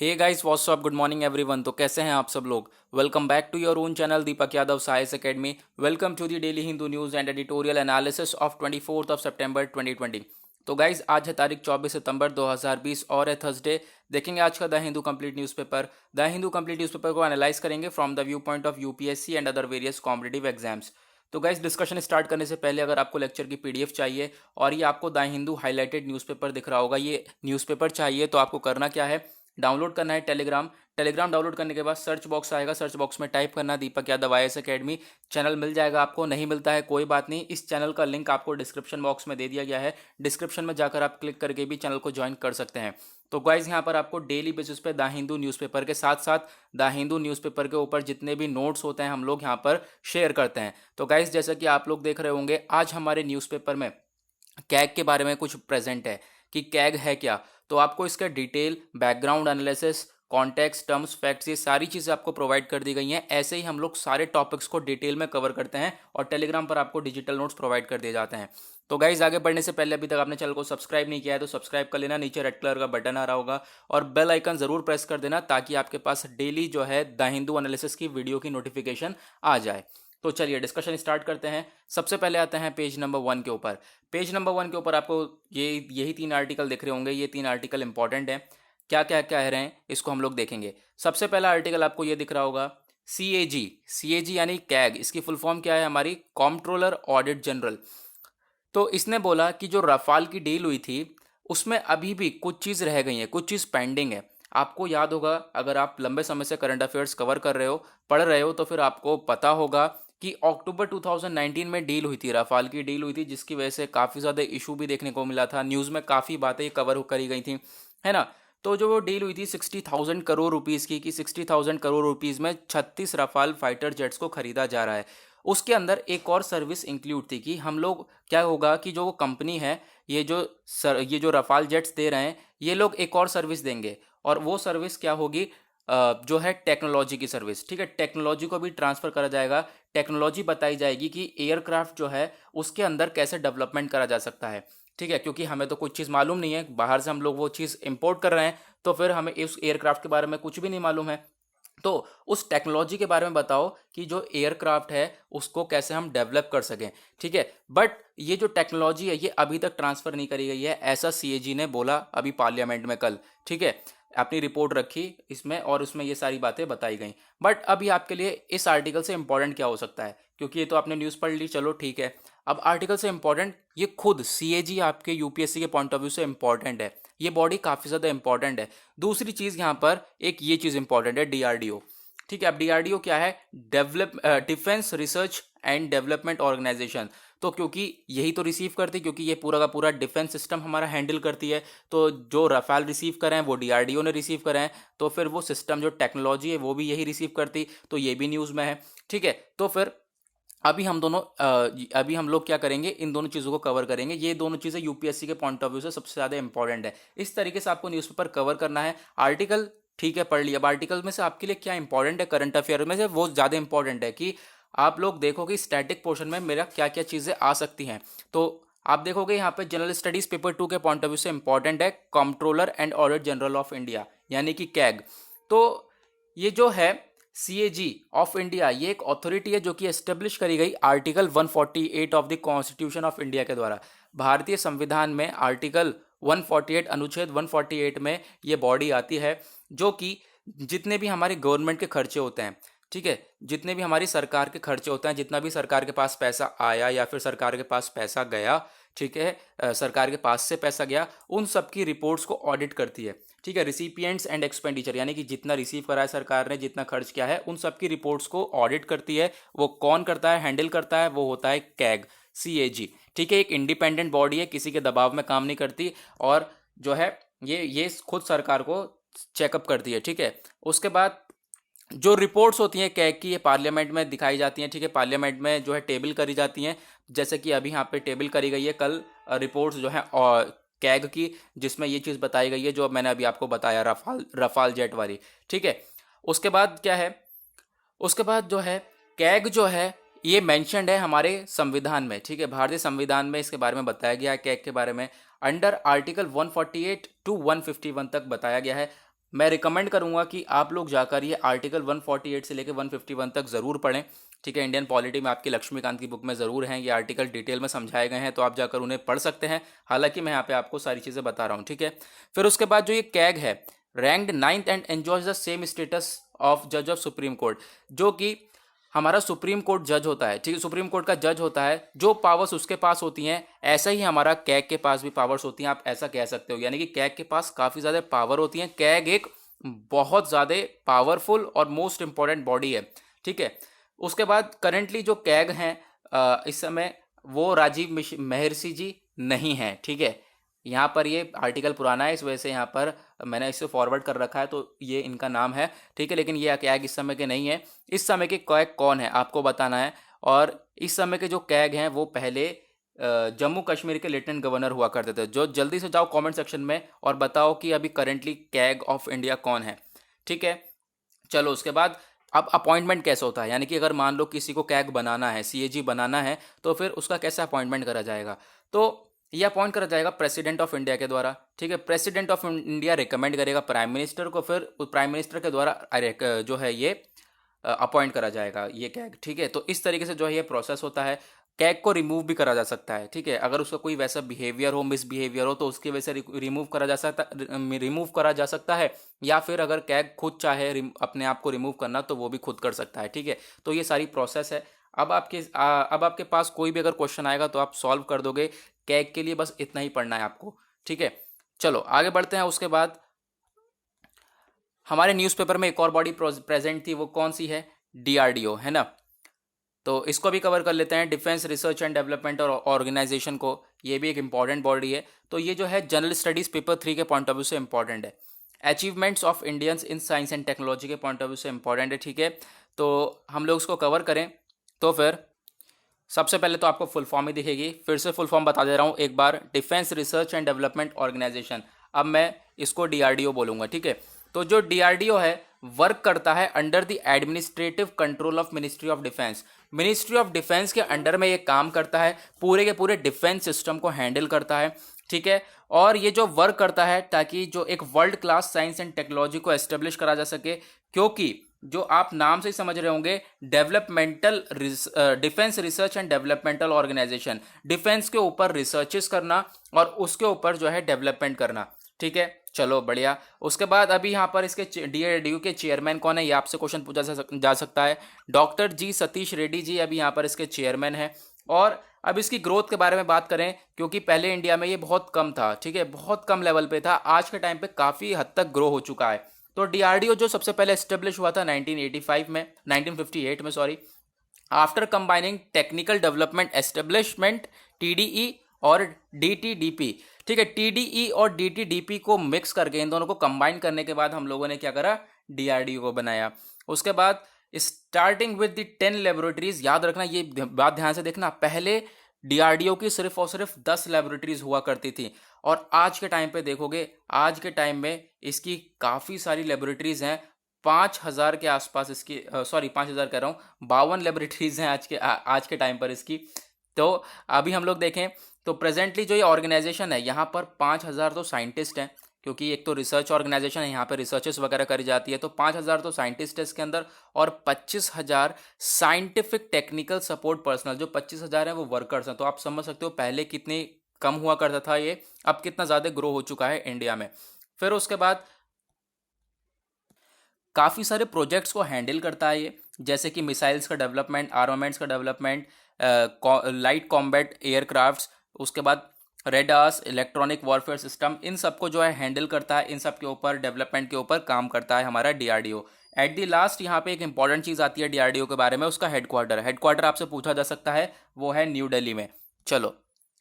हे guys what's up, good morning everyone. तो कैसे हैं आप सब लोग। Welcome back to your own channel Deepak Yadav science academy. Welcome to the daily Hindu news and editorial analysis of 24 of सितंबर 2020। तो गाइस आज है तारीख 24 सितंबर 2020 और है थर्सडे। देखेंगे आज का the Hindu complete newspaper. The Hindu complete newspaper को एनालाइज करेंगे from the view point of UPSC and other various competitive exams. तो गाइस डिस्कशन स्टार्ट करने से पहले अगर आपको लेक्चर की पीडीएफ चाहिए और ये आपको द हिंदू हाईलाइटेड न्यूज़पेपर दिख रहा होगा, ये न्यूज़पेपर चाहिए तो आपको करना क्या है, डाउनलोड करना है टेलीग्राम डाउनलोड करने के बाद सर्च बॉक्स आएगा, सर्च बॉक्स में टाइप करना Deepak Yadav IAS academy. Channel मिल जाएगा आपको, नहीं मिलता है कोई बात नहीं, इस चैनल का लिंक आपको डिस्क्रिप्शन बॉक्स में दे दिया गया है। डिस्क्रिप्शन में जाकर आप क्लिक करके भी चैनल को ज्वाइन कर सकते हैं। तो गाइज यहाँ पर आपको डेली बेसिस पे द हिंदू न्यूज़पेपर के साथ साथ द हिंदू न्यूज़पेपर के ऊपर जितने भी नोट्स होते हैं हम लोग यहाँ पर शेयर करते हैं। तो गाइज जैसा कि आप लोग देख रहे होंगे आज हमारे न्यूज़पेपर में कैग के बारे में कुछ प्रेजेंट है कि कैग है क्या। तो आपको इसका detail background analysis, context, terms, facts, ये सारी चीज़ें आपको प्रोवाइड कर दी गई हैं। ऐसे ही हम लोग सारे टॉपिक्स को डिटेल में कवर करते हैं और टेलीग्राम पर आपको डिजिटल नोट्स प्रोवाइड कर दिए जाते हैं। तो गाइज आगे बढ़ने से पहले अभी तक आपने चैनल को सब्सक्राइब नहीं किया है तो सब्सक्राइब कर लेना, नीचे रेड कलर का बटन आ रहा होगा और बेल आइकन जरूर प्रेस कर देना ताकि आपके पास डेली जो है द हिंदू एनालिसिस की वीडियो की नोटिफिकेशन आ जाए। तो चलिए डिस्कशन स्टार्ट करते हैं। सबसे पहले आते हैं पेज नंबर 1 के ऊपर। पेज नंबर 1 के ऊपर आपको यही 3 आर्टिकल दिख रहे होंगे। ये 3 आर्टिकल इंपॉर्टेंट हैं। क्या क्या कह रहे हैं इसको हम लोग देखेंगे। सबसे पहला आर्टिकल आपको ये दिख रहा होगा, सी ए जी यानी कैग। इसकी फुल फॉर्म क्या है हमारी, कॉम्प्ट्रोलर ऑडिट जनरल। तो इसने बोला कि जो रफाल की डील हुई थी उसमें अभी भी कुछ चीज़ रह गई है, कुछ चीज़ पेंडिंग है। आपको याद होगा, अगर आप लंबे समय से करंट अफेयर्स कवर कर रहे हो, पढ़ रहे हो, तो फिर आपको पता होगा कि अक्टूबर 2019 में डील हुई थी, रफाल की डील हुई थी, जिसकी वजह से काफ़ी ज़्यादा इशू भी देखने को मिला था। न्यूज़ में काफ़ी बातें कवर करी गई थी, है ना। तो जो वो डील हुई थी 60,000 करोड़ रुपीज़ की, कि 60,000 करोड़ रुपीज़ में 36 रफाल फाइटर जेट्स को खरीदा जा रहा है। उसके अंदर एक और सर्विस इंक्लूड थी कि हम लोग क्या होगा कि जो वो कंपनी है, ये जो रफाल जेट्स दे रहे हैं, ये लोग एक और सर्विस देंगे। और वो सर्विस क्या होगी, जो है टेक्नोलॉजी की सर्विस। ठीक है, टेक्नोलॉजी को भी ट्रांसफ़र करा जाएगा। टेक्नोलॉजी बताई जाएगी कि एयरक्राफ्ट जो है उसके अंदर कैसे डेवलपमेंट करा जा सकता है। ठीक है, क्योंकि हमें तो कुछ चीज़ मालूम नहीं है, बाहर से हम लोग वो चीज़ इंपोर्ट कर रहे हैं, तो फिर हमें इस एयरक्राफ्ट के बारे में कुछ भी नहीं मालूम है। तो उस टेक्नोलॉजी के बारे में बताओ कि जो एयरक्राफ्ट है उसको कैसे हम डेवलप कर सकें। ठीक है, बट ये जो टेक्नोलॉजी है ये अभी तक ट्रांसफ़र नहीं करी गई है, ऐसा सीएजी ने बोला अभी पार्लियामेंट में कल। ठीक है, अपनी रिपोर्ट रखी इसमें और उसमें ये सारी बातें बताई गई। बट अभी आपके लिए इस आर्टिकल से इंपॉर्टेंट क्या हो सकता है, क्योंकि ये तो आपने न्यूज़ पढ़ ली, चलो ठीक है। अब आर्टिकल से इंपॉर्टेंट ये खुद सीएजी आपके यूपीएससी के पॉइंट ऑफ व्यू से इंपॉर्टेंट है। ये बॉडी काफ़ी ज़्यादा इंपॉर्टेंट है। दूसरी चीज़ यहाँ पर एक ये चीज़ इंपॉर्टेंट है, डीआरडीओ। ठीक है, अब डीआरडीओ क्या है, defence research and development organisation. तो क्योंकि यही तो रिसीव करती, क्योंकि ये पूरा का पूरा डिफेंस सिस्टम हमारा हैंडल करती है, तो जो रफाल रिसीव करें वो डीआरडीओ ने रिसीव करें, तो फिर वो सिस्टम जो टेक्नोलॉजी है वो भी यही रिसीव करती, तो ये भी न्यूज़ में है। ठीक है, तो फिर अभी हम लोग क्या करेंगे, इन दोनों चीज़ों को कवर करेंगे। ये दोनों चीज़ें यूपीएससी के पॉइंट ऑफ व्यू से सबसे ज़्यादा इंपॉर्टेंट है। इस तरीके से आपको न्यूज़पेपर कवर करना है। आर्टिकल ठीक है पढ़ लिया, अब आर्टिकल में से आपके लिए क्या इंपॉर्टेंट है, करंट अफेयर में से वो ज़्यादा इंपॉर्टेंट है कि आप लोग देखो कि स्टैटिक पोर्शन में मेरा क्या क्या चीज़ें आ सकती हैं। तो आप देखोगे यहाँ पे जनरल स्टडीज़ पेपर 2 के पॉइंट ऑफ व्यू से इंपॉर्टेंट है controller and audit general of India यानी कि कैग। तो ये जो है सीएजी ऑफ इंडिया, ये एक अथॉरिटी है जो कि एस्टेब्लिश करी गई article 148 of the constitution of India के द्वारा। भारतीय संविधान में आर्टिकल 148 अनुच्छेद 148 में ये बॉडी आती है, जो कि जितने भी हमारे गवर्नमेंट के खर्चे होते हैं, ठीक है, जितने भी हमारी सरकार के खर्चे होते हैं, जितना भी सरकार के पास पैसा आया या फिर सरकार के पास पैसा गया, ठीक है, सरकार के पास से पैसा गया, उन सब की रिपोर्ट्स को ऑडिट करती है। ठीक है, रिसिपिएंट्स एंड एक्सपेंडिचर यानी कि जितना रिसीव करा है सरकार ने, जितना खर्च किया है, उन सब की रिपोर्ट्स को ऑडिट करती है। वो कौन करता है, हैंडल करता है, वो होता है कैग, सीएजी। ठीक है, एक इंडिपेंडेंट बॉडी है, किसी के दबाव में काम नहीं करती, और जो है ये खुद सरकार को चेकअप करती है। ठीक है, उसके बाद जो रिपोर्ट्स होती हैं कैग की, ये पार्लियामेंट में दिखाई जाती हैं। ठीक है, पार्लियामेंट में जो है टेबल करी जाती हैं, जैसे कि अभी यहाँ पे टेबल करी गई है कल रिपोर्ट्स जो है और कैग की, जिसमें ये चीज़ बताई गई है जो मैंने अभी आपको बताया, रफाल जेट वाली। ठीक है, उसके बाद क्या है, उसके बाद जो है कैग जो है ये मेंशन्ड है हमारे संविधान में। ठीक है, भारतीय संविधान में इसके बारे में बताया गया है कैग के बारे में। अंडर आर्टिकल 148 टू 151 तक बताया गया है। मैं रिकमेंड करूंगा कि आप लोग जाकर ये आर्टिकल 148 से लेकर 151 तक ज़रूर पढ़ें। ठीक है, इंडियन पॉलिटी में आपकी लक्ष्मीकांत की बुक में ज़रूर हैं ये आर्टिकल, डिटेल में समझाए गए हैं, तो आप जाकर उन्हें पढ़ सकते हैं। हालांकि मैं यहाँ पे आपको सारी चीज़ें बता रहा हूँ। ठीक है, फिर उसके बाद जो ये कैग है, ranked 9th and enjoys the same status of जज ऑफ सुप्रीम कोर्ट, जो कि हमारा सुप्रीम कोर्ट जज होता है। ठीक है, सुप्रीम कोर्ट का जज होता है, जो पावर्स उसके पास होती हैं ऐसा ही हमारा कैग के पास भी पावर्स होती हैं, आप ऐसा कह सकते हो। यानी कि कैग के पास काफ़ी ज़्यादा पावर होती हैं। कैग एक बहुत ज़्यादा पावरफुल और मोस्ट इंपॉर्टेंट बॉडी है। ठीक है, उसके बाद करेंटली जो कैग हैं इस समय वो राजीव महर्षि जी नहीं हैं। ठीक है, यहाँ पर ये आर्टिकल पुराना है, इस वजह से यहाँ पर मैंने इसे फॉरवर्ड कर रखा है, तो ये इनका नाम है। ठीक है, लेकिन ये कैग इस समय के नहीं है। इस समय के कैग कौन है आपको बताना है। और इस समय के जो कैग हैं वो पहले जम्मू कश्मीर के लेफ्टिनेंट गवर्नर हुआ करते थे। जो जल्दी से जाओ कमेंट सेक्शन में और बताओ कि अभी करेंटली कैग ऑफ इंडिया कौन है। ठीक है, चलो उसके बाद अब अपॉइंटमेंट कैसे होता है, यानी कि अगर मान लो किसी को कैग बनाना है, सीएजी बनाना है, तो फिर उसका कैसे अपॉइंटमेंट करा जाएगा। तो ये अपॉइंट करा जाएगा प्रेसिडेंट ऑफ इंडिया के द्वारा। ठीक है, प्रेसिडेंट ऑफ इंडिया रिकमेंड करेगा प्राइम मिनिस्टर को, फिर प्राइम मिनिस्टर के द्वारा जो है ये अपॉइंट करा जाएगा ये कैग। ठीक है, तो इस तरीके से जो है ये प्रोसेस होता है। कैग को रिमूव भी करा जा सकता है। ठीक है, अगर उसका कोई वैसा बिहेवियर हो, मिसबिहेवियर हो, तो उसकी वजह से रिमूव करा जा सकता है। या फिर अगर कैग खुद चाहे अपने आप को रिमूव करना, तो वो भी खुद कर सकता है। ठीक है, तो ये सारी प्रोसेस है। अब आपके पास कोई भी अगर क्वेश्चन आएगा तो आप सॉल्व कर दोगे। कैग के लिए बस इतना ही पढ़ना है आपको। ठीक है, चलो आगे बढ़ते हैं। उसके बाद हमारे न्यूज़पेपर में एक और बॉडी प्रेजेंट थी, वो कौन सी है, डीआरडीओ है ना। तो इसको भी कवर कर लेते हैं, डिफेंस रिसर्च एंड डेवलपमेंट और ऑर्गेनाइजेशन को। ये भी एक इंपॉर्टेंट बॉडी है। तो ये जो है जनरल स्टडीज़ पेपर 3 के पॉइंट ऑफ व्यू से इंपॉर्टेंट है। Achievements of Indians in science and technology के पॉइंट ऑफ व्यू से इंपॉर्टेंट है। ठीक है, तो हम लोग इसको कवर करें। तो फिर सबसे पहले तो आपको फुल फॉर्म ही दिखेगी, फिर से फुल फॉर्म बता दे रहा हूँ एक बार, defence research and development organisation. अब मैं इसको डीआरडीओ बोलूँगा। ठीक है, तो जो डीआरडीओ है वर्क करता है under the administrative control of ministry of defence. Ministry of defence के अंडर में ये काम करता है, पूरे के पूरे डिफेंस सिस्टम को हैंडल करता है। ठीक है, और ये जो वर्क करता है ताकि जो एक world class science and technology को एस्टेब्लिश करा जा सके, क्योंकि जो आप नाम से ही समझ रहे होंगे, developmental defence research and developmental organisation, defence के ऊपर रिसर्चेस करना और उसके ऊपर जो है डेवलपमेंट करना। ठीक है, चलो बढ़िया। उसके बाद अभी यहाँ पर इसके डीआरडीओ के चेयरमैन कौन है, ये आपसे क्वेश्चन पूछा जा सकता है। डॉक्टर जी सतीश रेड्डी जी अभी यहाँ पर इसके चेयरमैन है। और अब इसकी ग्रोथ के बारे में बात करें, क्योंकि पहले इंडिया में ये बहुत कम था। ठीक है, बहुत कम लेवल पे था, आज के टाइम पे काफ़ी हद तक ग्रो हो चुका है। तो डीआरडीओ जो सबसे पहले एस्टेब्लिश हुआ था 1985 में, 1958 में sorry, after combining technical development establishment TDE और डीटीडीपी। ठीक है, टीडीई और डीटीडीपी को मिक्स करके, इन दोनों को कंबाइन करने के बाद हम लोगों ने क्या करा, डीआरडीओ को बनाया। उसके बाद स्टार्टिंग विद द 10 लेबोरेटरीज, याद रखना ये बात ध्यान से देखना, पहले डीआरडीओ की सिर्फ और सिर्फ 10 लेबोरेटरीज हुआ करती थी, और आज के टाइम पे देखोगे, आज के टाइम में इसकी काफ़ी सारी लेबोरेटरीज हैं। 5,000 के आसपास इसकी, सॉरी 5,000 कह रहा हूँ, 52 लेबोरेटरीज हैं आज के टाइम पर इसकी। तो अभी हम लोग देखें तो प्रेजेंटली जो ये ऑर्गेनाइजेशन है, यहाँ पर 5,000 तो साइंटिस्ट हैं, क्योंकि एक तो रिसर्च ऑर्गेनाइजेशन है, यहाँ पर रिसर्चेस वगैरह करी जाती है। तो 5,000 तो साइंटिस्ट है इसके अंदर, और 25,000 साइंटिफिक टेक्निकल सपोर्ट पर्सनल, जो 25,000 है वो वर्कर्स हैं। तो आप समझ सकते हो पहले कितनी कम हुआ करता था ये, अब कितना ज़्यादा ग्रो हो चुका है इंडिया में। फिर उसके बाद काफ़ी सारे प्रोजेक्ट्स को हैंडल करता है ये, जैसे कि मिसाइल्स का डेवलपमेंट, आर्मामेंट्स का डेवलपमेंट, लाइट कॉम्बैट एयरक्राफ्ट्स, उसके बाद रेडार्स, इलेक्ट्रॉनिक वॉरफेयर सिस्टम, इन सबको जो है हैंडल करता है। इन सब के ऊपर डेवलपमेंट के ऊपर काम करता है हमारा डीआरडीओ। एट दी लास्ट यहाँ पे एक इंपॉर्टेंट चीज़ आती है डीआरडीओ के बारे में, उसका हेडक्वार्टर आपसे पूछा जा सकता है, वो है न्यू दिल्ली में। चलो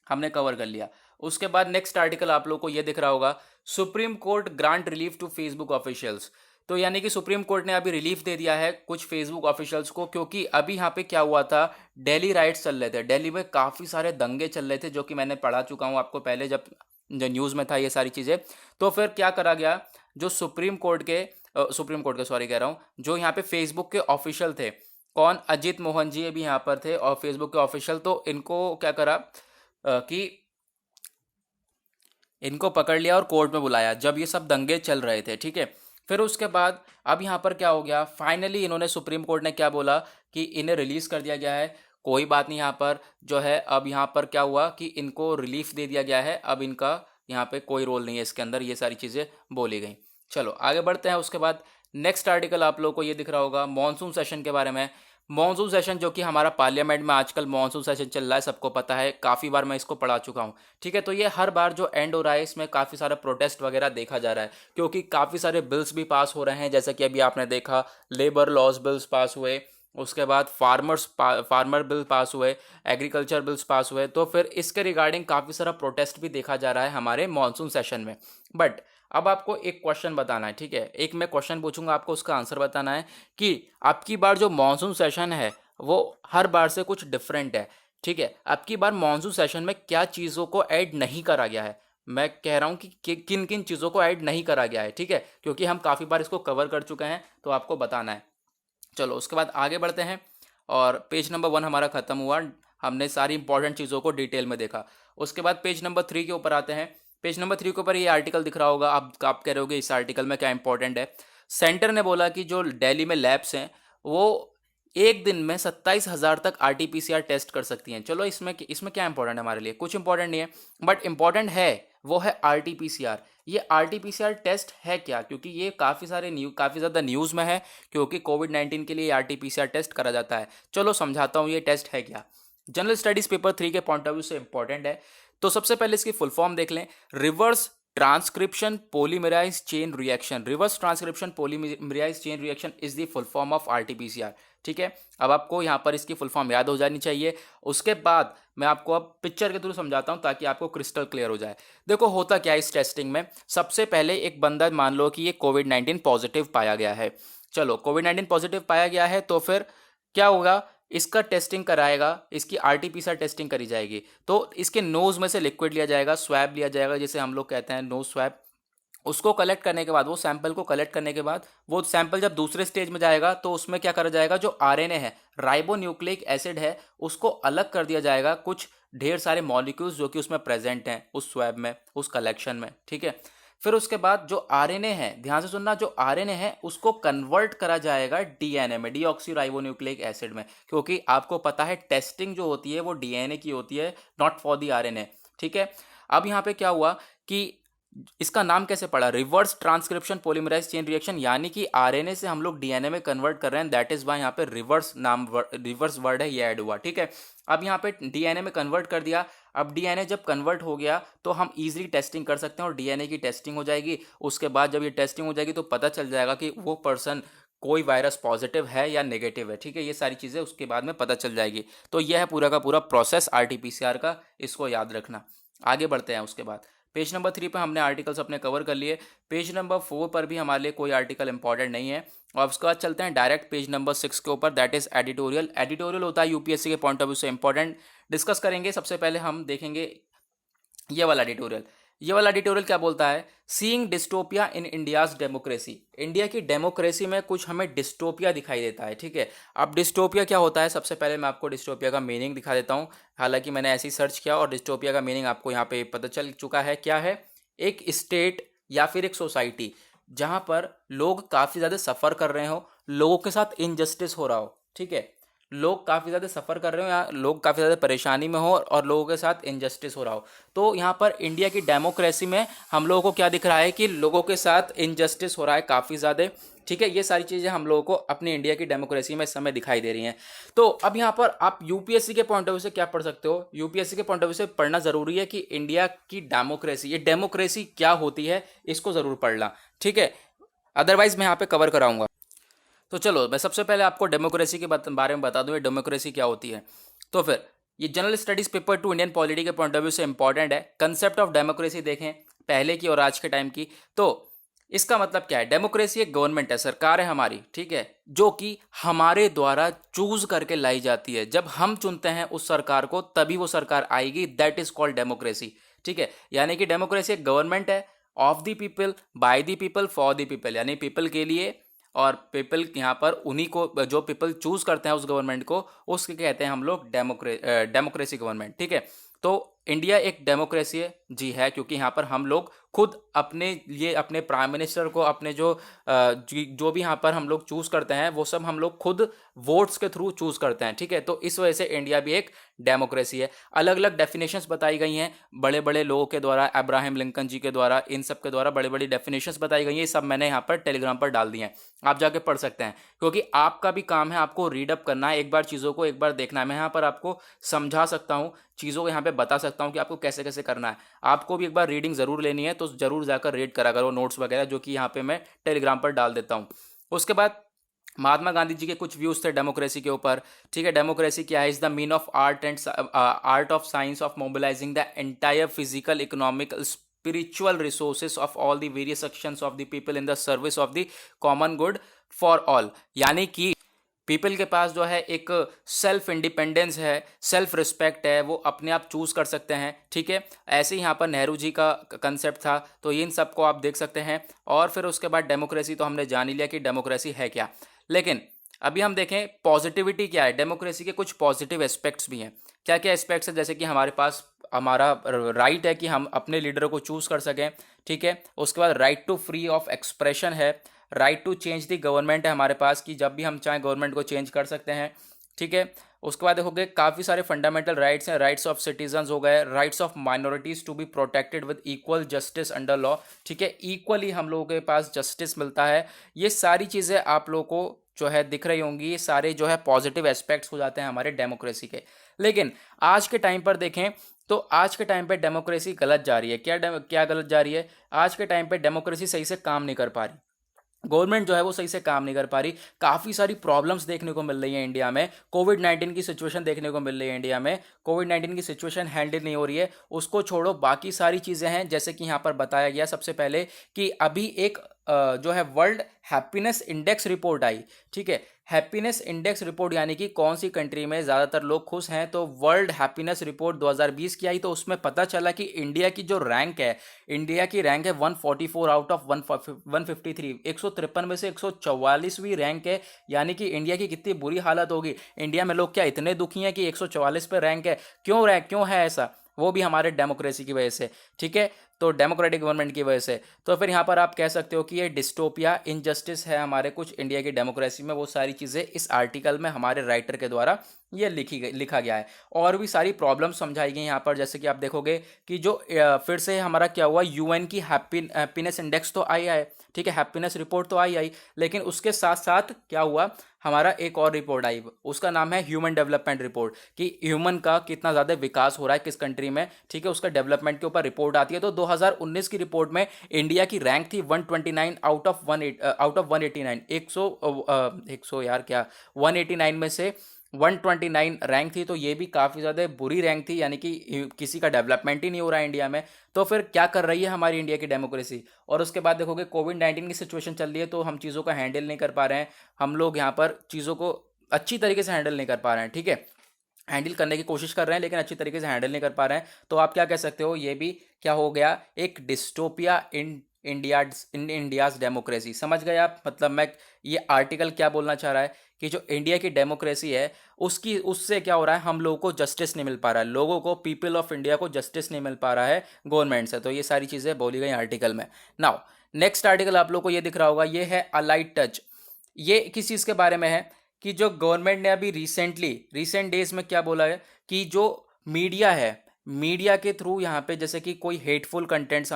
हमने कवर कर लिया। उसके बाद नेक्स्ट आर्टिकल आप लोग को ये दिख रहा होगा, Supreme Court grant relief to Facebook officials. तो यानी कि सुप्रीम कोर्ट ने अभी रिलीफ दे दिया है कुछ फेसबुक ऑफिशियल्स को, क्योंकि अभी यहाँ पे क्या हुआ था, दिल्ली राइट्स चल रहे थे, दिल्ली में काफ़ी सारे दंगे चल रहे थे, जो कि मैंने पढ़ा चुका हूँ आपको पहले, जब जो न्यूज़ में था ये सारी चीज़ें। तो फिर क्या करा गया, जो सुप्रीम कोर्ट के सॉरी कह रहा हूँ, जो यहाँ पे फेसबुक के ऑफिशियल थे, कौन, अजीत मोहन जी अभी यहाँ पर थे और फेसबुक के ऑफिशियल, तो इनको क्या करा कि इनको पकड़ लिया और कोर्ट में बुलाया, जब ये सब दंगे चल रहे थे। ठीक है, फिर उसके बाद अब यहाँ पर क्या हो गया, फाइनली इन्होंने, सुप्रीम कोर्ट ने क्या बोला कि इन्हें रिलीज कर दिया गया है। कोई बात नहीं, यहाँ पर जो है अब यहाँ पर क्या हुआ कि इनको रिलीफ दे दिया गया है, अब इनका यहाँ पे कोई रोल नहीं है इसके अंदर, ये सारी चीज़ें बोली गई। चलो आगे बढ़ते हैं। उसके बाद नेक्स्ट आर्टिकल आप लोगों को ये दिख रहा होगा मॉनसून सेशन के बारे में। मॉनसून सेशन जो कि हमारा पार्लियामेंट में आजकल मॉनसून सेशन चल रहा है, सबको पता है, काफ़ी बार मैं इसको पढ़ा चुका हूँ। ठीक है, तो ये हर बार जो एंड हो रहा है इसमें काफ़ी सारा प्रोटेस्ट वगैरह देखा जा रहा है, क्योंकि काफ़ी सारे बिल्स भी पास हो रहे हैं, जैसे कि अभी आपने देखा लेबर लॉज बिल्स पास हुए, उसके बाद फार्मर बिल पास हुए, एग्रीकल्चर बिल्स पास हुए। तो फिर इसके रिगार्डिंग काफ़ी सारा प्रोटेस्ट भी देखा जा रहा है हमारे मॉनसून सेशन में। बट अब आपको एक क्वेश्चन बताना है, ठीक है, एक मैं क्वेश्चन पूछूंगा, आपको उसका आंसर बताना है कि अब की बार जो मॉनसून सेशन है वो हर बार से कुछ डिफरेंट है। ठीक है, अब की बार मॉनसून सेशन में क्या चीज़ों को ऐड नहीं करा गया है, मैं कह रहा हूँ कि किन किन चीज़ों को ऐड नहीं करा गया है। ठीक है, क्योंकि हम काफ़ी बार इसको कवर कर चुके हैं, तो आपको बताना है। चलो उसके बाद आगे बढ़ते हैं, और पेज नंबर 1 हमारा ख़त्म हुआ, हमने सारी इंपॉर्टेंट चीज़ों को डिटेल में देखा। उसके बाद पेज नंबर 3 के ऊपर आते हैं। पेज नंबर 3 के ऊपर ये आर्टिकल दिख रहा होगा, आप कह रहे होगे इस आर्टिकल में क्या इंपॉर्टेंट है। सेंटर ने बोला कि जो दिल्ली में लैब्स हैं वो एक दिन में 27,000 तक RT-PCR टेस्ट कर सकती हैं। चलो इसमें इसमें क्या इंपॉर्टेंट है हमारे लिए, कुछ इंपॉर्टेंट नहीं है, बट इंपॉर्टेंट है वो है RT-PCR। ये RT-PCR टेस्ट है क्या, क्योंकि ये काफ़ी ज़्यादा न्यूज़ में है, क्योंकि कोविड-19 के लिए RT-PCR टेस्ट करा जाता है। चलो समझाता हूँ ये टेस्ट है क्या। जनरल स्टडीज़ पेपर 3 के पॉइंट ऑफ व्यू से इंपॉर्टेंट है। तो सबसे पहले इसकी फुल फॉर्म देख लें, reverse transcription polymerise chain reaction. Reverse transcription polymerise chain reaction is the full form of RT-PCR। ठीक है, अब आपको यहाँ पर इसकी फुल फॉर्म याद हो जानी चाहिए। उसके बाद मैं आपको अब पिक्चर के थ्रू समझाता हूँ ताकि आपको क्रिस्टल क्लियर हो जाए। देखो होता क्या है इस टेस्टिंग में, सबसे पहले एक बंदा मान लो कि ये कोविड-19 पॉजिटिव पाया गया है। चलो कोविड-19 पॉजिटिव पाया गया है, तो फिर क्या होगा, इसका टेस्टिंग कराएगा, इसकी RT-PCR टेस्टिंग करी जाएगी। तो इसके नोज़ में से लिक्विड लिया जाएगा, स्वैब लिया जाएगा, जिसे हम लोग कहते हैं नोज स्वैब। उसको कलेक्ट करने के बाद, वो सैंपल को कलेक्ट करने के बाद, वो सैंपल जब दूसरे स्टेज में जाएगा तो उसमें क्या करा जाएगा, जो RNA है, राइबोन्यूक्लिक एसिड है, उसको अलग कर दिया जाएगा, कुछ ढेर सारे मॉलिक्यूल्स जो कि उसमें प्रेजेंट हैं उस स्वैब में, उस कलेक्शन में। ठीक है, फिर उसके बाद जो RNA है, ध्यान से सुनना, जो RNA है उसको कन्वर्ट करा जाएगा DNA में, डीऑक्सी राइबोन्यूक्लिक एसिड में, क्योंकि आपको पता है टेस्टिंग जो होती है वो DNA की होती है, नॉट फॉर दी RNA। ठीक है, अब यहाँ पे क्या हुआ कि इसका नाम कैसे पड़ा, reverse transcription polymerise chain reaction, यानी कि RNA से हम लोग DNA में कन्वर्ट कर रहे हैं, दैट इज वाई यहाँ पे रिवर्स वर्ड है, ये ऐड हुआ। ठीक है, अब यहाँ पे DNA में कन्वर्ट कर दिया। अब DNA जब कन्वर्ट हो गया तो हम इजीली टेस्टिंग कर सकते हैं, और DNA की टेस्टिंग हो जाएगी। उसके बाद जब ये टेस्टिंग हो जाएगी तो पता चल जाएगा कि वो पर्सन कोई वायरस पॉजिटिव है या नेगेटिव है। ठीक है, ये सारी चीज़ें उसके बाद में पता चल जाएगी। तो यह है पूरा का पूरा प्रोसेस RT-PCR का, इसको याद रखना। आगे बढ़ते हैं। उसके बाद पेज नंबर 3 पर हमने आर्टिकल्स अपने कवर कर लिए। पेज नंबर 4 पर भी हमारे लिए कोई आर्टिकल इंपॉर्टेंट नहीं है, और उसके बाद चलते हैं डायरेक्ट पेज नंबर 6 के ऊपर, दैट इज एडिटोरियल। एडिटोरियल होता है यूपीएससी के पॉइंट ऑफ व्यू से इंपॉर्टेंट, डिस्कस करेंगे। सबसे पहले हम देखेंगे ये वाला एडिटोरियल। ये वाला एडिटोरियल क्या बोलता है, seeing dystopia in India's democracy. India की डेमोक्रेसी में कुछ हमें डिस्टोपिया दिखाई देता है। ठीक है, अब डिस्टोपिया क्या होता है, सबसे पहले मैं आपको डिस्टोपिया का मीनिंग दिखा देता हूँ। हालांकि मैंने ऐसे ही सर्च किया और डिस्टोपिया का मीनिंग आपको यहाँ पे पता चल चुका है। क्या है, एक स्टेट या फिर एक सोसाइटी जहाँ पर लोग काफ़ी ज़्यादा सफ़र कर रहे हो, लोगों के साथ इनजस्टिस हो रहा हो। ठीक है, लोग काफ़ी ज़्यादा सफ़र कर रहे हो या लोग काफ़ी ज़्यादा परेशानी में हो और लोगों के साथ इनजस्टिस हो रहा हो। तो यहाँ पर इंडिया की डेमोक्रेसी में हम लोगों को क्या दिख रहा है कि लोगों के साथ इनजस्टिस हो रहा है काफ़ी ज़्यादा। ठीक है, ये सारी चीज़ें हम लोगों को अपनी इंडिया की डेमोक्रेसी में इस समय दिखाई दे रही हैं। तो अब यहाँ पर आप यूपीएससी के पॉइंट ऑफ व्यू से क्या पढ़ सकते हो, यूपीएससी के पॉइंट ऑफ व्यू से पढ़ना ज़रूरी है कि इंडिया की डेमोक्रेसी, ये डेमोक्रेसी क्या होती है, इसको ज़रूर पढ़ना। ठीक है, अदरवाइज मैं यहाँ पे कवर कराऊंगा। तो चलो मैं सबसे पहले आपको डेमोक्रेसी के बारे में बता दूं, ये डेमोक्रेसी क्या होती है। तो फिर ये general studies paper 2 Indian polity के पॉइंट ऑफ व्यू से इंपॉर्टेंट है। कंसेप्ट ऑफ डेमोक्रेसी देखें पहले की और आज के टाइम की, तो इसका मतलब क्या है, डेमोक्रेसी एक गवर्नमेंट है, सरकार है हमारी, ठीक है, जो कि हमारे द्वारा चूज करके लाई जाती है। जब हम चुनते हैं उस सरकार को तभी वो सरकार आएगी, दैट इज कॉल्ड डेमोक्रेसी। ठीक है, यानी कि डेमोक्रेसी एक गवर्नमेंट है, of the people, by the people, for the people, यानी पीपल के लिए, और पीपल यहाँ पर उन्हीं को, जो पीपल चूज करते हैं उस गवर्नमेंट को, उसके कहते हैं हम लोग डेमोक्रेसी गवर्नमेंट। ठीक है, तो इंडिया एक डेमोक्रेसी है, जी है, क्योंकि यहाँ पर हम लोग खुद अपने लिए अपने प्राइम मिनिस्टर को, अपने जो भी यहाँ पर हम लोग चूज़ करते हैं वो सब हम लोग खुद वोट्स के थ्रू चूज़ करते हैं, ठीक है। तो इस वजह से इंडिया भी एक डेमोक्रेसी है। अलग अलग डेफिनेशंस बताई गई हैं बड़े बड़े लोगों के द्वारा, अब्राहम लिंकन जी के द्वारा, इन सब के द्वारा बड़ी बड़ी डेफिनेशंस बताई गई हैं। ये सब मैंने यहाँ पर टेलीग्राम पर डाल दिए हैं, आप जाके पढ़ सकते हैं, क्योंकि आपका भी काम है आपको रीडअप करना है, एक बार चीज़ों को एक बार देखना है। मैं यहाँ पर आपको समझा सकता हूँ, चीज़ों को यहाँ पे बता सकता हूँ कि आपको कैसे कैसे करना है। आपको भी एक बार रीडिंग ज़रूर लेनी है, तो ज़रूर जाकर रीड करा करो नोट्स वगैरह, जो कि यहाँ पे मैं टेलीग्राम पर डाल देता हूँ। उसके बाद महात्मा गांधी जी के कुछ व्यूज थे डेमोक्रेसी के ऊपर, ठीक है। डेमोक्रेसी क्या है? Is the mean of art of science of mobilising the entire physical, economic, spiritual resources of all the various sections of the people in the service of the common good for all। यानी कि people के पास जो है एक self independence है, self respect है, वो अपने आप चूज कर सकते हैं, ठीक है। ऐसे ही यहाँ पर नेहरू जी का कंसेप्ट था, तो इन सब को आप देख सकते हैं। और फिर उसके बाद डेमोक्रेसी तो हमने जान ही लिया कि डेमोक्रेसी है क्या, लेकिन अभी हम देखें पॉजिटिविटी क्या है। डेमोक्रेसी के कुछ पॉजिटिव एस्पेक्ट्स भी हैं। क्या क्या एस्पेक्ट्स है? जैसे कि हमारे पास हमारा राइट है कि हम अपने लीडर को चूज कर सकें, ठीक है। उसके बाद right to free of expression है, right to change the government है हमारे पास, कि जब भी हम चाहें गवर्नमेंट को चेंज कर सकते हैं, ठीक है। उसके बाद देखोगे काफ़ी सारे फंडामेंटल राइट्स हैं, राइट्स ऑफ सिटीजन्स हो गए, rights of minorities to be protected with equal justice under law, ठीक है। इक्वली हम लोगों के पास जस्टिस मिलता है। ये सारी चीज़ें आप लोगों को जो है दिख रही होंगी, ये सारे जो है पॉजिटिव एस्पेक्ट्स हो जाते हैं हमारे डेमोक्रेसी के। लेकिन आज के टाइम पर देखें तो आज के टाइम पे डेमोक्रेसी गलत जा रही है। क्या गलत जा रही है? आज के टाइम पे डेमोक्रेसी सही से काम नहीं कर पा रही, गवर्नमेंट जो है वो सही से काम नहीं कर पा रही। काफ़ी सारी प्रॉब्लम्स देखने को मिल रही है इंडिया में। कोविड-19 की सिचुएशन देखने को मिल रही है इंडिया में, कोविड-19 की सिचुएशन हैंडल नहीं हो रही है। उसको छोड़ो, बाकी सारी चीज़ें हैं, जैसे कि यहाँ पर बताया गया सबसे पहले कि अभी एक जो है वर्ल्ड हैप्पीनेस इंडेक्स रिपोर्ट आई, ठीक है। हैप्पीनेस इंडेक्स रिपोर्ट यानी कि कौन सी कंट्री में ज़्यादातर लोग खुश हैं, तो वर्ल्ड हैप्पीनेस रिपोर्ट 2020 की आई, तो उसमें पता चला कि इंडिया की जो रैंक है, इंडिया की रैंक है 144 आउट ऑफ 153, 153 में से 144वीं रैंक है। यानी कि इंडिया की कितनी बुरी हालत होगी। इंडिया में लोग क्या इतने दुखी हैं कि 144 पे रैंक है? क्यों है ऐसा? वो भी हमारे डेमोक्रेसी की वजह से, ठीक है, तो डेमोक्रेटिक गवर्नमेंट की वजह से। तो फिर यहाँ पर आप कह सकते हो कि ये डिस्टोपिया, इनजस्टिस है हमारे कुछ इंडिया की डेमोक्रेसी में। वो सारी चीज़ें इस आर्टिकल में हमारे राइटर के द्वारा ये लिखा गया है। और भी सारी प्रॉब्लम समझाई गई यहाँ पर, जैसे कि आप देखोगे कि जो फिर से हमारा क्या हुआ, यूएन की हैप्पीनेस इंडेक्स तो आई है, ठीक है, हैप्पीनेस रिपोर्ट तो आई, लेकिन उसके साथ साथ क्या हुआ, हमारा एक और रिपोर्ट आई, उसका नाम है ह्यूमन डेवलपमेंट रिपोर्ट, कि ह्यूमन का कितना ज़्यादा विकास हो रहा है किस कंट्री में, ठीक है, उसका डेवलपमेंट के ऊपर रिपोर्ट आती है। तो 2019 की रिपोर्ट में इंडिया की रैंक थी 129 आउट ऑफ 189, 100 यार क्या 189 में से 129 रैंक थी। तो ये भी काफ़ी ज़्यादा बुरी रैंक थी, यानी कि किसी का डेवलपमेंट ही नहीं हो रहा है इंडिया में। तो फिर क्या कर रही है हमारी इंडिया की डेमोक्रेसी? और उसके बाद देखोगे कोविड-19 की सिचुएशन चल रही है, तो हम चीज़ों का हैंडल नहीं कर पा रहे हैं, हम लोग यहाँ पर चीज़ों को अच्छी तरीके से हैंडल नहीं कर पा रहे हैं, ठीक है। हैंडल करने की कोशिश कर रहे हैं लेकिन अच्छी तरीके से हैंडल नहीं कर पा रहे हैं। तो आप क्या कह सकते हो, ये भी क्या हो गया, एक डिस्टोपिया इन इंडियाज डेमोक्रेसी। समझ गए आप? मतलब मैं ये आर्टिकल क्या बोलना चाह रहा है कि जो इंडिया की डेमोक्रेसी है उससे क्या हो रहा है, हम लोगों को जस्टिस नहीं मिल पा रहा है, लोगों को, पीपल ऑफ इंडिया को जस्टिस नहीं मिल पा रहा है गवर्नमेंट से। तो ये सारी चीज़ें बोली गई आर्टिकल में। नाउ नेक्स्ट आर्टिकल आप लोग को ये दिख रहा होगा, ये है अलाइट टच। ये किस चीज़ के बारे में है कि जो गवर्नमेंट ने अभी रिसेंट डेज में क्या बोला है कि जो मीडिया है, मीडिया के थ्रू यहाँ पे जैसे कि कोई हेटफुल कंटेंट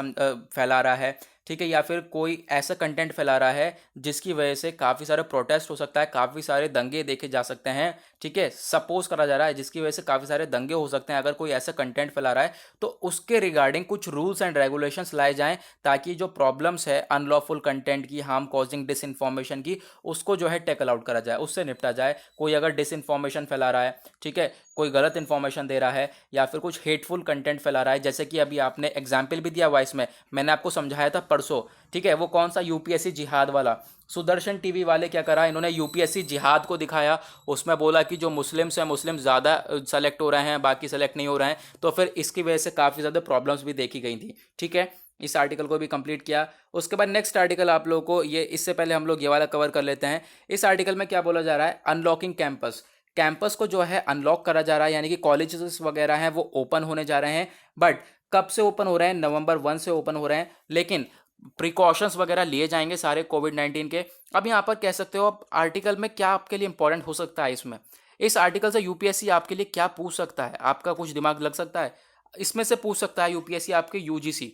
फैला रहा है, ठीक है, या फिर कोई ऐसा कंटेंट फैला रहा है जिसकी वजह से काफ़ी सारे प्रोटेस्ट हो सकता है, काफ़ी सारे दंगे देखे जा सकते हैं, ठीक है, सपोज करा जा रहा है जिसकी वजह से काफ़ी सारे दंगे हो सकते हैं। अगर कोई ऐसा कंटेंट फैला रहा है तो उसके रिगार्डिंग कुछ रूल्स एंड रेगुलेशंस लाए जाएं, ताकि जो प्रॉब्लम्स है अनलॉफुल कंटेंट की, हार्म कॉजिंग डिसइंफॉर्मेशन की, उसको जो है टेकल आउट करा जाए, उससे निपटा जाए। कोई अगर डिसइंफॉर्मेशन फैला रहा है, ठीक है, कोई गलत इन्फॉर्मेशन दे रहा है या फिर कुछ हेटफुल कंटेंट फैला रहा है, जैसे कि अभी आपने एग्जाम्पल भी दिया वॉइस में, मैंने आपको समझाया था परसों, ठीक है, वो कौन सा यूपीएससी जिहाद वाला, सुदर्शन टीवी वाले क्या करा, इन्होंने यूपीएससी जिहाद को दिखाया, उसमें बोला कि जो मुस्लिम्स हैं, मुस्लिम ज़्यादा सेलेक्ट हो रहे हैं, बाकी सेलेक्ट नहीं हो रहे हैं। तो फिर इसकी वजह से काफ़ी ज़्यादा प्रॉब्लम्स भी देखी गई थी, ठीक है। इस आर्टिकल को भी कंप्लीट किया। उसके बाद नेक्स्ट आर्टिकल आप लोगों को ये, इससे पहले हम लोग ये वाला कवर कर लेते हैं। इस आर्टिकल में क्या बोला जा रहा है, अनलॉकिंग कैंपस को जो है अनलॉक करा जा रहा है, यानी कि कॉलेजेस वगैरह हैं वो ओपन होने जा रहे हैं, बट कब से ओपन हो रहे हैं? नवंबर 1 से ओपन हो रहे हैं, लेकिन प्रिकॉशंस वगैरह लिए जाएंगे सारे कोविड-19 के। अब यहाँ पर कह सकते हो आप आर्टिकल में क्या आपके लिए इंपॉर्टेंट हो सकता है इसमें, इस आर्टिकल से यूपीएससी आपके लिए क्या पूछ सकता है, आपका कुछ दिमाग लग सकता है? इसमें से पूछ सकता है यूपीएससी आपके यूजीसी,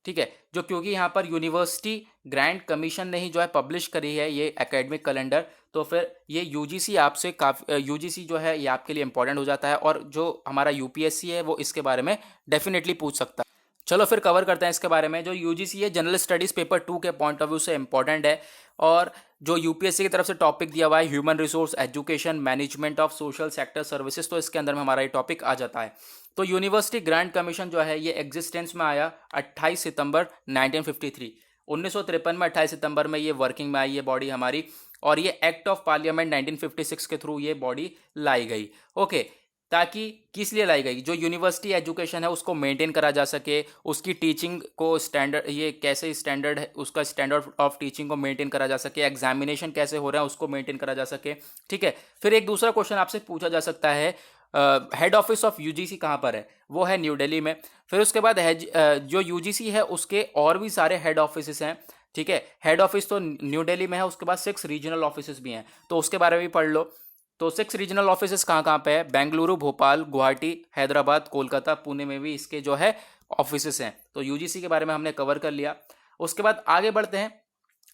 ठीक है, जो क्योंकि यहाँ पर यूनिवर्सिटी ग्रांट कमीशन ने ही जो है पब्लिश करी है ये एकेडमिक कैलेंडर, तो फिर ये यूजीसी आपसे काफ़ी यूजीसी जो है ये आपके लिए इंपॉर्टेंट हो जाता है, और जो हमारा यूपीएससी है वो इसके बारे में डेफिनेटली पूछ सकता है। चलो फिर कवर करते हैं इसके बारे में। जो यूजीसी है जनरल स्टडीज़ पेपर 2 के पॉइंट ऑफ व्यू से इंपॉर्टेंट है, और जो यूपीएससी की तरफ से टॉपिक दिया हुआ है human resource education management of social sector services, तो इसके अंदर में हमारा ये टॉपिक आ जाता है। तो यूनिवर्सिटी ग्रांट कमीशन जो है ये एग्जिस्टेंस में आया 28 सितंबर 1953, 1953 में 28 सितंबर में ये वर्किंग में आई ये बॉडी हमारी, और ये एक्ट ऑफ पार्लियामेंट 1956 के थ्रू ये बॉडी लाई गई। ओके, ताकि किस लिए लाई गई? जो यूनिवर्सिटी एजुकेशन है उसको मेंटेन करा जा सके, उसकी टीचिंग को स्टैंडर्ड, ये कैसे स्टैंडर्ड है उसका, स्टैंडर्ड ऑफ टीचिंग को मेंटेन करा जा सके, एग्जामिनेशन कैसे हो रहा है उसको मेंटेन करा जा सके, ठीक है। फिर एक दूसरा क्वेश्चन आपसे पूछा जा सकता है, हेड ऑफिस ऑफ यूजीसी कहाँ पर है? वो है न्यू दिल्ली में। फिर उसके बाद जो यूजीसी है उसके और भी सारे हेड ऑफिस हैं, ठीक है। हेड ऑफिस तो न्यू दिल्ली में है, उसके बाद 6 रीजनल ऑफिस भी हैं, तो उसके बारे में भी पढ़ लो। तो 6 रीजनल ऑफिस कहाँ कहाँ पे है? बेंगलुरु, भोपाल, गुवाहाटी, हैदराबाद, कोलकाता, पुणे में भी इसके जो है ऑफिस हैं। तो यूजीसी के बारे में हमने कवर कर लिया। उसके बाद आगे बढ़ते हैं।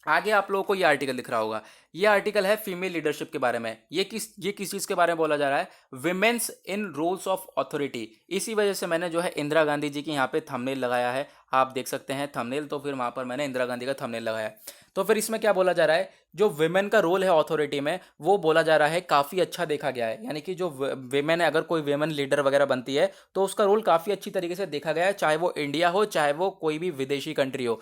आगे आप लोगों को ये आर्टिकल दिख रहा होगा, ये आर्टिकल है फीमेल लीडरशिप के बारे में। ये किस चीज़ के बारे में बोला जा रहा है? Women's in roles of authority. इसी वजह से मैंने जो है इंदिरा गांधी जी की यहाँ पे थंबनेल लगाया है, आप देख सकते हैं थंबनेल, तो फिर वहाँ पर मैंने इंदिरा गांधी का थंबनेल लगाया। तो फिर इसमें क्या बोला जा रहा है? जो विमेन का रोल है अथॉरिटी में, वो बोला जा रहा है काफ़ी अच्छा देखा गया है, यानी कि जो विमेन है, अगर कोई विमेन लीडर वगैरह बनती है तो उसका रोल काफ़ी अच्छी तरीके से देखा गया है, चाहे वो इंडिया हो चाहे वो कोई भी विदेशी कंट्री हो।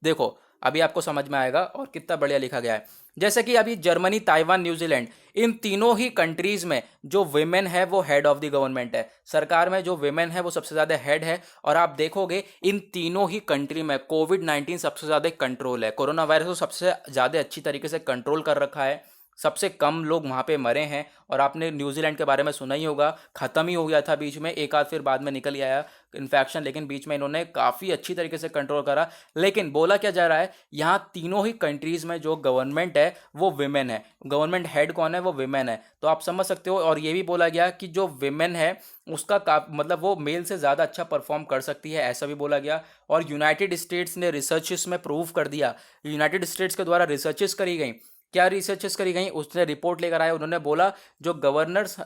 देखो अभी आपको समझ में आएगा और कितना बढ़िया लिखा गया है। जैसे कि अभी जर्मनी, ताइवान, न्यूजीलैंड, इन तीनों ही कंट्रीज में जो विमेन है वो हेड ऑफ द गवर्नमेंट है। सरकार में जो विमेन है वो सबसे ज़्यादा हेड है, और आप देखोगे इन तीनों ही कंट्री में कोविड-19 सबसे ज़्यादा कंट्रोल है, कोरोना वायरस को सबसे ज़्यादा अच्छी तरीके से कंट्रोल कर रखा है, सबसे कम लोग वहाँ पे मरे हैं। और आपने न्यूजीलैंड के बारे में सुना ही होगा, ख़त्म ही हो गया था बीच में, एक आध फिर बाद में निकल ही आया इन्फेक्शन, लेकिन बीच में इन्होंने काफ़ी अच्छी तरीके से कंट्रोल करा। लेकिन बोला क्या जा रहा है, यहाँ तीनों ही कंट्रीज़ में जो गवर्नमेंट है वो विमेन है, गवर्नमेंट हेड कौन है? वो विमेन है। तो आप समझ सकते हो। और ये भी बोला गया कि जो विमेन है उसका मतलब वो मेल से ज़्यादा अच्छा परफॉर्म कर सकती है, ऐसा भी बोला गया। और यूनाइटेड स्टेट्स ने रिसर्चेस में प्रूव कर दिया, यूनाइटेड स्टेट्स के द्वारा रिसर्चेस करी गई। क्या रिसर्चेस करी गई? उसने रिपोर्ट लेकर आए, उन्होंने बोला जो governors,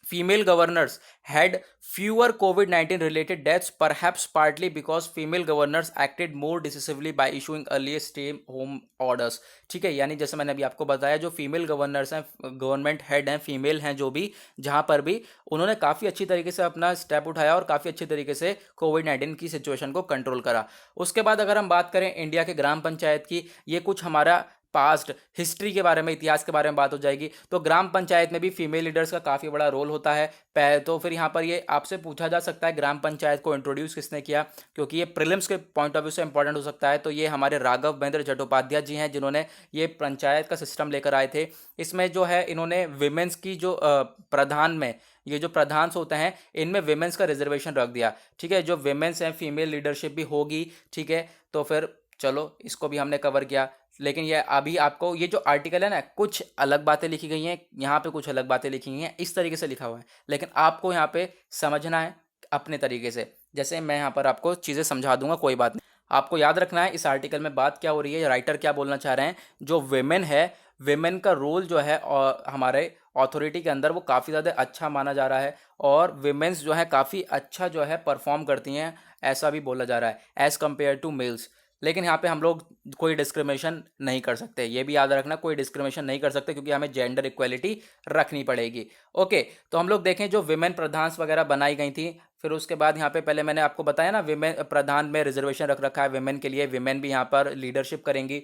female governors had fewer covid related deaths, perhaps partly because female governors acted more decisively bye issuing earlier stay home orders. ठीक है, यानी जैसे मैंने अभी आपको बताया, जो फीमेल गवर्नर्स हैं, गवर्नमेंट हेड हैं, फीमेल हैं जो भी, जहाँ पर भी उन्होंने काफ़ी अच्छी तरीके से अपना स्टेप उठाया और काफ़ी अच्छी तरीके से कोविड-19 की सिचुएशन को कंट्रोल करा। उसके बाद अगर हम बात करें इंडिया के ग्राम पंचायत की, ये कुछ हमारा पास्ट हिस्ट्री के बारे में, इतिहास के बारे में बात हो जाएगी। तो ग्राम पंचायत में भी फीमेल लीडर्स का काफ़ी बड़ा रोल होता है। तो फिर यहाँ पर ये आपसे पूछा जा सकता है ग्राम पंचायत को इंट्रोड्यूस किसने किया, क्योंकि ये प्रीलिम्स के पॉइंट ऑफ व्यू से इंपॉर्टेंट हो सकता है। तो ये हमारे राघव महेंद्र चट्टोपाध्याय जी हैं, जिन्होंने ये पंचायत का सिस्टम लेकर आए थे। इसमें जो है इन्होंने विमेंस की जो प्रधान में, ये जो प्रधान होते हैं इनमें विमेंस का रिजर्वेशन रख दिया। ठीक है, जो विमेंस हैं फीमेल लीडरशिप भी होगी। ठीक है, तो फिर चलो इसको भी हमने कवर किया। लेकिन ये अभी आपको ये जो आर्टिकल है ना, कुछ अलग बातें लिखी गई हैं, यहाँ पे कुछ अलग बातें लिखी गई हैं, इस तरीके से लिखा हुआ है, लेकिन आपको यहाँ पे समझना है अपने तरीके से। जैसे मैं यहाँ पर आपको चीज़ें समझा दूंगा, कोई बात नहीं। आपको याद रखना है इस आर्टिकल में बात क्या हो रही है, राइटर क्या बोलना चाह रहे हैं। जो वेमेन है, वेमेन का रोल जो है और हमारे अथॉरिटी के अंदर वो काफ़ी ज़्यादा अच्छा माना जा रहा है, और वेमेंस जो है काफ़ी अच्छा जो है परफॉर्म करती हैं, ऐसा भी बोला जा रहा है एज़ कम्पेयर टू मेल्स। लेकिन यहाँ पे हम लोग कोई डिस्क्रिमिनेशन नहीं कर सकते, ये भी याद रखना, कोई डिस्क्रिमिनेशन नहीं कर सकते, क्योंकि हमें जेंडर इक्वलिटी रखनी पड़ेगी। ओके, तो हम लोग देखें जो विमेन प्रधान वगैरह बनाई गई थी। फिर उसके बाद यहाँ पे पहले मैंने आपको बताया ना, विमेन प्रधान में रिजर्वेशन रख रखा है विमेन के लिए, विमेन भी यहाँ पर लीडरशिप करेंगी।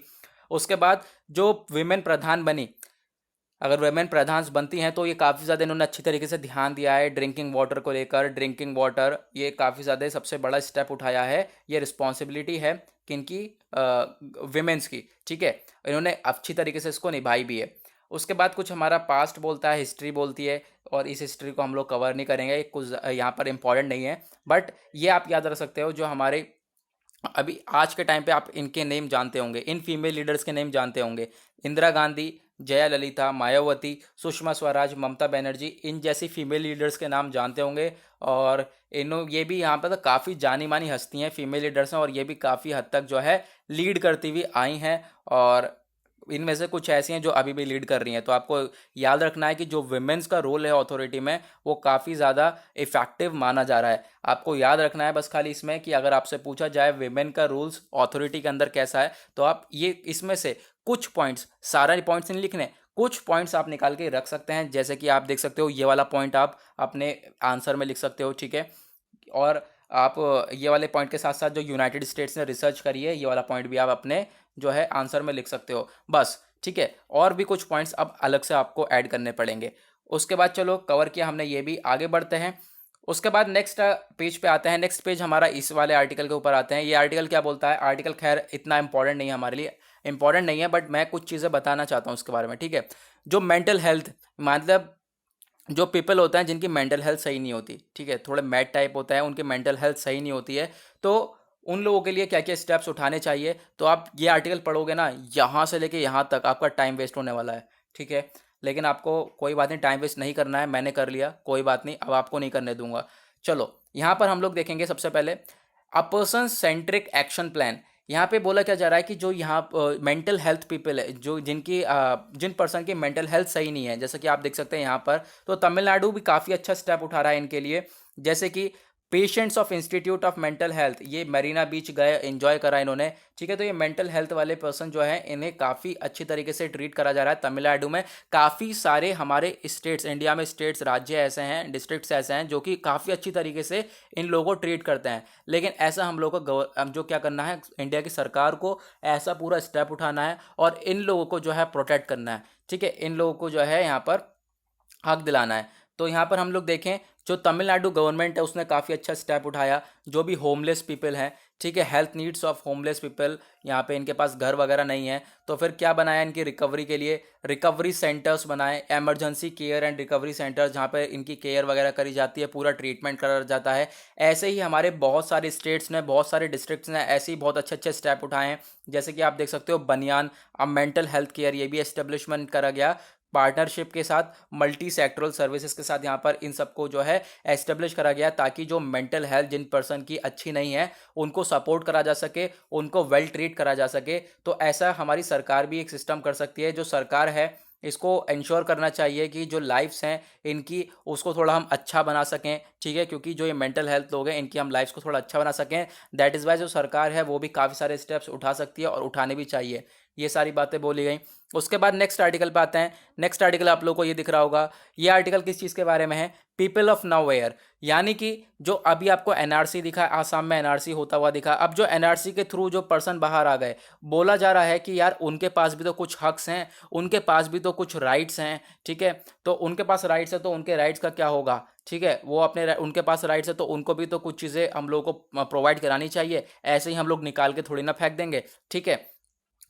उसके बाद जो विमेन प्रधान बनी, अगर वेमेन प्रधान बनती हैं तो ये काफ़ी ज़्यादा इन्होंने अच्छी तरीके से ध्यान दिया है ड्रिंकिंग वाटर को लेकर। ड्रिंकिंग वाटर ये काफ़ी ज़्यादा सबसे बड़ा स्टेप उठाया है, ये रिस्पॉन्सिबिलिटी है किनकी? विमेंस की। ठीक है, इन्होंने अच्छी तरीके से इसको निभाई भी है। उसके बाद कुछ हमारा पास्ट बोलता है, हिस्ट्री बोलती है, और इस हिस्ट्री को हम लोग कवर नहीं करेंगे, कुछ यहाँ पर इंपॉर्टेंट नहीं है। बट ये आप याद रख सकते हो, जो हमारे अभी आज के टाइम पे आप इनके नेम जानते होंगे, इन फीमेल लीडर्स के नेम जानते होंगे। इंदिरा गांधी, जया ललिता, मायावती, सुषमा स्वराज, ममता बनर्जी, इन जैसी फीमेल लीडर्स के नाम जानते होंगे। और इन्हों ये भी यहाँ पर तो काफ़ी जानी मानी हस्ती हैं, फीमेल लीडर्स हैं, और ये भी काफ़ी हद तक जो है लीड करती हुई आई हैं। और इनमें से कुछ ऐसी हैं जो अभी भी लीड कर रही हैं। तो आपको याद रखना है कि जो विमेंस का रोल है अथॉरिटी में, वो काफ़ी ज़्यादा इफेक्टिव माना जा रहा है। आपको याद रखना है बस खाली इसमें कि अगर आपसे पूछा जाए विमेन का रूल्स अथॉरिटी के अंदर कैसा है, तो आप ये इसमें से कुछ पॉइंट्स, सारा पॉइंट्स नहीं लिखने, कुछ पॉइंट्स आप निकाल के रख सकते हैं। जैसे कि आप देख सकते हो, ये वाला पॉइंट आप अपने आंसर में लिख सकते हो, ठीक है। और आप ये वाले पॉइंट के साथ साथ जो यूनाइटेड स्टेट्स ने रिसर्च करी है, ये वाला पॉइंट भी आप अपने जो है आंसर में लिख सकते हो बस, ठीक है। और भी कुछ पॉइंट्स अब अलग से आपको ऐड करने पड़ेंगे। उसके बाद चलो कवर किया हमने ये भी, आगे बढ़ते हैं। उसके बाद नेक्स्ट पेज पे आते हैं। नेक्स्ट पेज हमारा इस वाले आर्टिकल के ऊपर आते हैं। ये आर्टिकल क्या बोलता है? आर्टिकल खैर इतना इंपॉर्टेंट नहीं है हमारे लिए, इंपॉर्टेंट नहीं है, बट मैं कुछ चीज़ें बताना चाहता हूँ उसके बारे में, ठीक है। जो मेंटल हेल्थ, मतलब जो पीपल होते हैं जिनकी मेंटल हेल्थ सही नहीं होती, ठीक है, थोड़े मैड टाइप होता है, उनकी मेंटल हेल्थ सही नहीं होती है, तो उन लोगों के लिए क्या क्या स्टेप्स उठाने चाहिए। तो आप ये आर्टिकल पढ़ोगे ना, यहाँ से लेके यहाँ तक आपका टाइम वेस्ट होने वाला है, ठीक है। लेकिन आपको कोई बात नहीं, टाइम वेस्ट नहीं करना है, मैंने कर लिया, कोई बात नहीं, अब आपको नहीं करने दूंगा। चलो यहाँ पर हम लोग देखेंगे सबसे पहले a person centric action plan. यहाँ पे बोला क्या जा रहा है कि जो यहाँ मेंटल हेल्थ पीपल है, जो जिन पर्सन की मेंटल हेल्थ सही नहीं है, जैसे कि आप देख सकते हैं यहाँ पर, तो तमिलनाडु भी काफ़ी अच्छा स्टेप उठा रहा है इनके लिए। जैसे कि patients of institute of mental health, ये मरीना बीच गए, एंजॉय करा इन्होंने, ठीक है। तो ये मेंटल हेल्थ वाले पर्सन जो है, इन्हें काफ़ी अच्छी तरीके से ट्रीट करा जा रहा है तमिलनाडु में। काफ़ी सारे हमारे स्टेट्स, इंडिया में स्टेट्स, राज्य ऐसे हैं, डिस्ट्रिक्ट्स ऐसे हैं जो कि काफ़ी अच्छी तरीके से इन लोगों को ट्रीट करते हैं। लेकिन ऐसा हम लोग को अब जो क्या करना है, इंडिया की सरकार को ऐसा पूरा स्टेप उठाना है और इन लोगों को जो है प्रोटेक्ट करना है, ठीक है। इन लोगों को जो है यहाँ पर हक दिलाना है। तो यहाँ पर हम लोग देखें, जो तमिलनाडु गवर्नमेंट है उसने काफ़ी अच्छा स्टेप उठाया। जो भी होमलेस पीपल हैं, ठीक है, health needs of homeless people, यहाँ पे इनके पास घर वगैरह नहीं है, तो फिर क्या बनाया, इनकी रिकवरी के लिए रिकवरी सेंटर्स बनाए, emergency care and recovery centres, जहाँ पे इनकी केयर वगैरह करी जाती है, पूरा ट्रीटमेंट करा जाता है। ऐसे ही हमारे बहुत सारे स्टेट्स ने, बहुत सारे डिस्ट्रिक्ट्स ने ऐसे ही बहुत अच्छे अच्छे स्टेप उठाए हैं। जैसे कि आप देख सकते हो बनियान, अब मेंटल हेल्थ केयर, ये भी एस्टेब्लिशमेंट करा गया पार्टनरशिप के साथ, मल्टी सेक्टरल सर्विसेज के साथ। यहाँ पर इन सबको जो है एस्टेब्लिश करा गया ताकि जो मेंटल हेल्थ जिन पर्सन की अच्छी नहीं है, उनको सपोर्ट करा जा सके, उनको वेल ट्रीट करा जा सके। तो ऐसा हमारी सरकार भी एक सिस्टम कर सकती है। जो सरकार है, इसको इंश्योर करना चाहिए कि जो लाइफ्स हैं इनकी, उसको थोड़ा हम अच्छा बना सकें, ठीक है, क्योंकि जो ये मेंटल हेल्थ लोग हैं, इनकी हम लाइफ्स को थोड़ा अच्छा बना सकें। दैट इज़ वाई जो सरकार है वो भी काफ़ी सारे स्टेप्स उठा सकती है और उठाने भी चाहिए। ये सारी बातें बोली गई। उसके बाद नेक्स्ट आर्टिकल पे आते हैं। नेक्स्ट आर्टिकल आप लोगों को ये दिख रहा होगा। ये आर्टिकल किस चीज़ के बारे में है? पीपल ऑफ नोवेयर, यानी कि जो अभी आपको एनआरसी दिखा, आसाम में एनआरसी होता हुआ दिखा, अब जो एनआरसी के थ्रू जो पर्सन बाहर आ गए, बोला जा रहा है कि यार उनके पास भी तो कुछ हक्स हैं, उनके पास भी तो कुछ राइट्स हैं, ठीक है। तो उनके पास राइट्स है, तो उनके राइट्स का क्या होगा, ठीक है। वो अपने, उनके पास राइट्स है तो उनको भी तो कुछ चीज़ें हम लोगों को प्रोवाइड करानी चाहिए। ऐसे ही हम लोग निकाल के थोड़ी ना फेंक देंगे, ठीक है।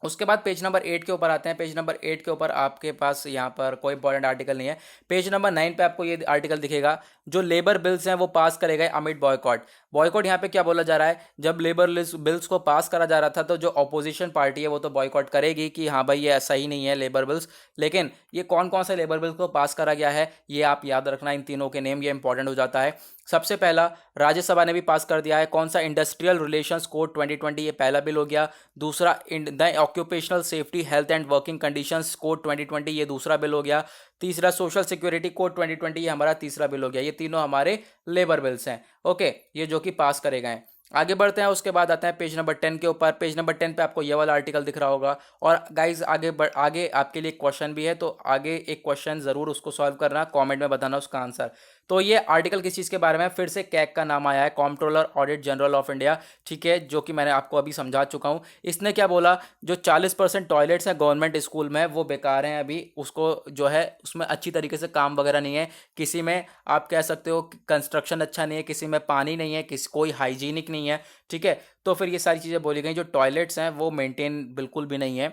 उसके बाद पेज नंबर 8 के ऊपर आते हैं। पेज नंबर 8 के ऊपर आपके पास यहाँ पर कोई इंपॉर्टेंट आर्टिकल नहीं है। पेज नंबर 9 पे आपको ये आर्टिकल दिखेगा, जो लेबर बिल्स हैं वो पास करे गए अमिट बॉयकॉट। बॉयकॉट यहाँ पे क्या बोला जा रहा है? जब लेबर बिल्स को पास करा जा रहा था, तो जो अपोजिशन पार्टी है वो तो बॉयकॉट करेगी कि हाँ भाई ये सही नहीं है लेबर बिल्स। लेकिन ये कौन कौन से लेबर बिल्स को पास करा गया है, ये आप याद रखना, इन तीनों के नेम, ये इंपॉर्टेंट हो जाता है। सबसे पहला राज्यसभा ने भी पास कर दिया है, कौन सा? इंडस्ट्रियल रिलेशंस कोड 2020, ये पहला बिल हो गया। दूसरा the occupational safety health and working conditions code 2020, ये दूसरा बिल हो गया। तीसरा सोशल सिक्योरिटी कोड 2020, ये हमारा तीसरा बिल हो गया। ये तीनों हमारे लेबर बिल्स हैं, ओके, ये जो कि पास करे गए हैं। आगे बढ़ते हैं। उसके बाद आते हैं पेज नंबर 10 के ऊपर। पेज नंबर 10 पे आपको ये वाला आर्टिकल दिख रहा होगा। और गाइज आगे आपके लिए क्वेश्चन भी है, तो आगे एक क्वेश्चन जरूर उसको सॉल्व करना, कमेंट में बताना उसका आंसर। तो ये आर्टिकल किस चीज़ के बारे में? फिर से कैग का नाम आया है, comptroller audit general of India, ठीक है, जो कि मैंने आपको अभी समझा चुका हूँ। इसने क्या बोला, जो 40% टॉयलेट्स हैं गवर्नमेंट स्कूल में वो बेकार हैं अभी, उसको जो है उसमें अच्छी तरीके से काम वगैरह नहीं है, किसी में आप कह सकते हो कंस्ट्रक्शन अच्छा नहीं है, किसी में पानी नहीं है, कोई हाइजीनिक नहीं है, ठीक है। तो फिर ये सारी चीज़ें बोली गई, जो टॉयलेट्स हैं वो मेंटेन बिल्कुल भी नहीं है।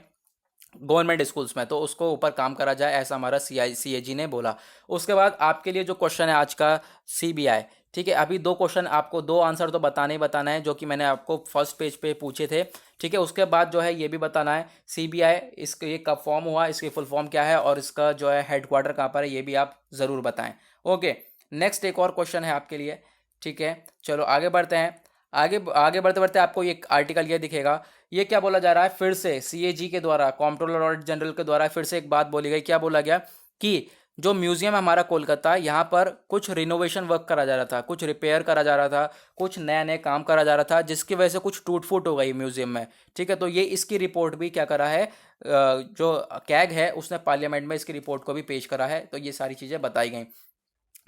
गवर्नमेंट स्कूल्स में, तो उसको ऊपर काम करा जाए, ऐसा हमारा CAG ने बोला। उसके बाद आपके लिए जो क्वेश्चन है आज का CBI, ठीक है। अभी दो क्वेश्चन आपको, दो आंसर तो बताने ही बताना है, जो कि मैंने आपको फर्स्ट पेज पे पूछे थे, ठीक है। उसके बाद जो है ये भी बताना है CBI इसका ये कब फॉर्म हुआ, इसकी फुल फॉर्म क्या है, और इसका जो है हेडक्वार्टर कहाँ पर है, ये भी आप ज़रूर बताएं। ओके, नेक्स्ट एक और क्वेश्चन है आपके लिए, ठीक है। चलो आगे बढ़ते हैं। आगे आगे बढ़ते बढ़ते आपको ये आर्टिकल ये दिखेगा। ये क्या बोला जा रहा है, फिर से CAG के द्वारा, कंट्रोलर ऑडिट जनरल के द्वारा फिर से एक बात बोली गई। क्या बोला गया कि जो म्यूजियम है हमारा कोलकाता, यहाँ पर कुछ रिनोवेशन वर्क करा जा रहा था, कुछ रिपेयर करा जा रहा था, कुछ नया नया काम करा जा रहा था, जिसकी वजह से कुछ टूट फूट हो गई म्यूजियम में, ठीक है। तो ये इसकी रिपोर्ट भी क्या करा है, जो कैग है उसने पार्लियामेंट में इसकी रिपोर्ट को भी पेश करा है। तो ये सारी चीज़ें बताई गई।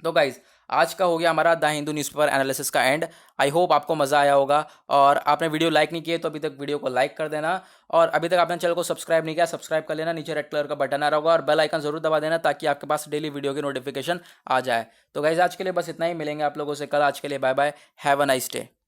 तो गाइज, आज का हो गया हमारा द हिंदू न्यूज़पेपर एनालिसिस का एंड। आई होप आपको मज़ा आया होगा, और आपने वीडियो लाइक नहीं किए तो अभी तक वीडियो को लाइक कर देना, और अभी तक आपने चैनल को सब्सक्राइब नहीं किया, सब्सक्राइब कर लेना। नीचे रेड कलर का बटन आ रहा होगा और बेल आइकन जरूर दबा देना, ताकि आपके पास डेली वीडियो की नोटिफिकेशन आ जाए। तो गाइज, आज के लिए बस इतना ही, मिलेंगे आप लोगों से कल। आज के लिए bye bye, have a nice day.